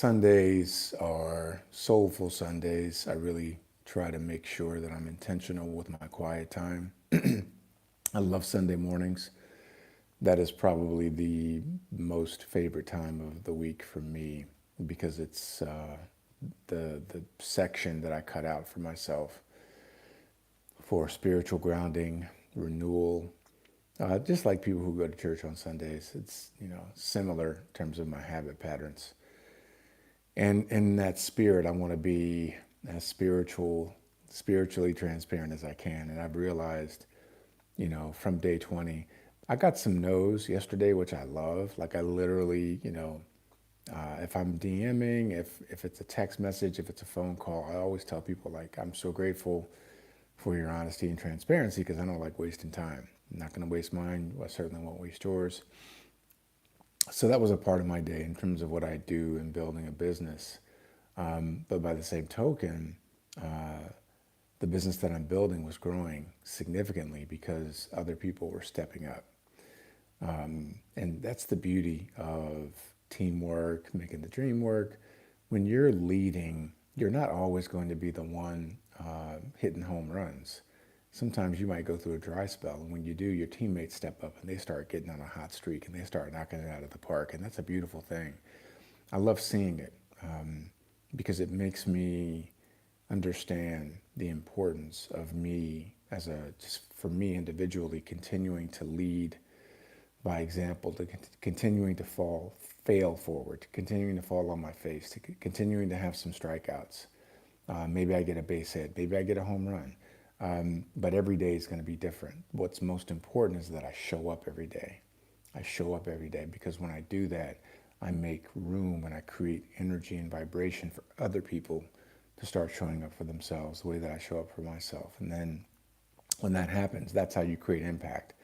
Sundays are soulful Sundays. I really try to make sure that I'm intentional with my quiet time. I love Sunday mornings. That is probably the most favorite time of the week for me because it's the section that I cut out for myself for spiritual grounding, renewal. Just like people who go to church on Sundays, it's similar in terms of my habit patterns. And in that spirit, I want to be as spiritually transparent as I can. And I've realized, from day 20, I got some no's yesterday, which I love. Like I literally, if I'm DMing, if it's a text message, if it's a phone call, I always tell people like, I'm so grateful for your honesty and transparency because I don't like wasting time. I'm not going to waste mine. I certainly won't waste yours. So that was a part of my day in terms of what I do in building a business. But by the same token, the business that I'm building was growing significantly because other people were stepping up. And that's the beauty of teamwork, making the dream work. When you're leading, you're not always going to be the one hitting home runs. Sometimes you might go through a dry spell, and when you do, your teammates step up and they start getting on a hot streak and they start knocking it out of the park, and that's a beautiful thing. I love seeing it because it makes me understand the importance of me just for me individually, continuing to lead by example, to continuing to fail forward, to continuing to fall on my face, to continuing to have some strikeouts. Maybe I get a base hit, maybe I get a home run. But every day is going to be different. What's most important is that I show up every day. I show up every day because when I do that, I make room and I create energy and vibration for other people to start showing up for themselves the way that I show up for myself. And then when that happens, that's how you create impact.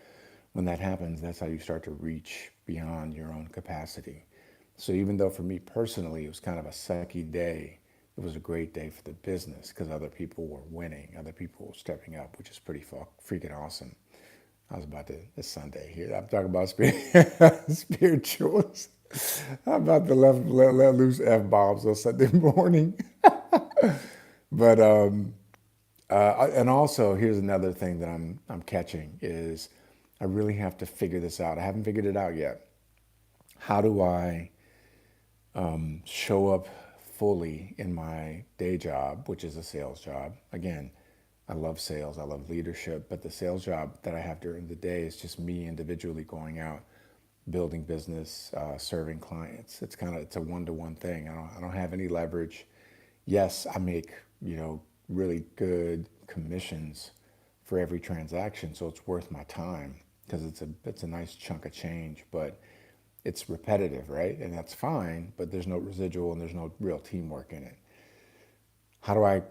When that happens, that's how you start to reach beyond your own capacity. So even though for me personally, it was kind of a sucky day, it was a great day for the business because other people were winning, other people were stepping up, which is pretty freaking awesome. I was about to, this Sunday here, I'm talking about spirituals. I'm about to let loose F-bombs on Sunday morning. But, and also here's another thing that I'm catching is I really have to figure this out. I haven't figured it out yet. How do I show up fully in my day job, which is a sales job? Again, I love sales, I love leadership, but the sales job that I have during the day is just me individually going out, building business, serving clients. It's a one-to-one thing. I don't have any leverage. Yes, I make, really good commissions for every transaction, so it's worth my time because it's a nice chunk of change, but it's repetitive, right? And that's fine, but there's no residual and there's no real teamwork in it. How do I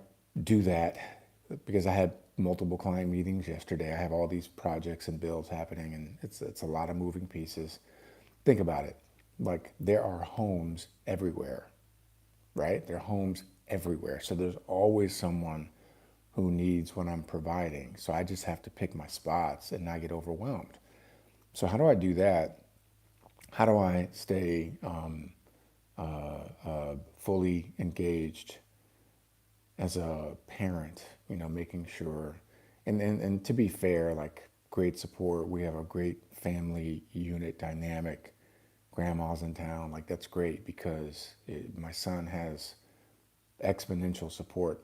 do that? Because I had multiple client meetings yesterday. I have all these projects and builds happening, and it's a lot of moving pieces. Think about it. Like there are homes everywhere, right? There are homes everywhere. So there's always someone who needs what I'm providing. So I just have to pick my spots and not get overwhelmed. So how do I do that? How do I stay fully engaged as a parent, making sure, and to be fair, like great support. We have a great family unit dynamic. Grandma's in town, like that's great because my son has exponential support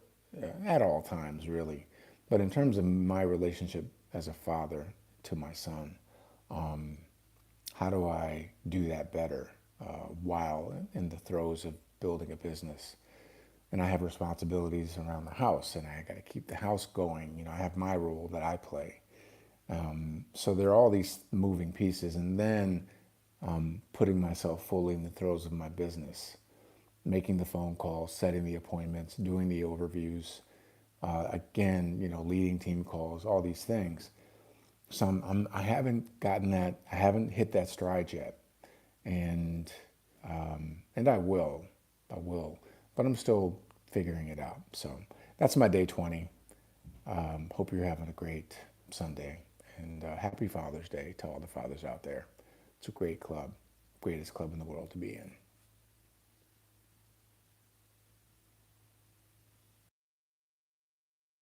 at all times, really. But in terms of my relationship as a father to my son, how do I do that better while in the throes of building a business? And I have responsibilities around the house, and I got to keep the house going. I have my role that I play. So there are all these moving pieces, and then putting myself fully in the throes of my business, making the phone calls, setting the appointments, doing the overviews, again, leading team calls, all these things. So I haven't gotten that, I haven't hit that stride yet, and I will, but I'm still figuring it out. So that's my day 20. Hope you're having a great Sunday, and happy Father's Day to all the fathers out there. It's a great club, greatest club in the world to be in.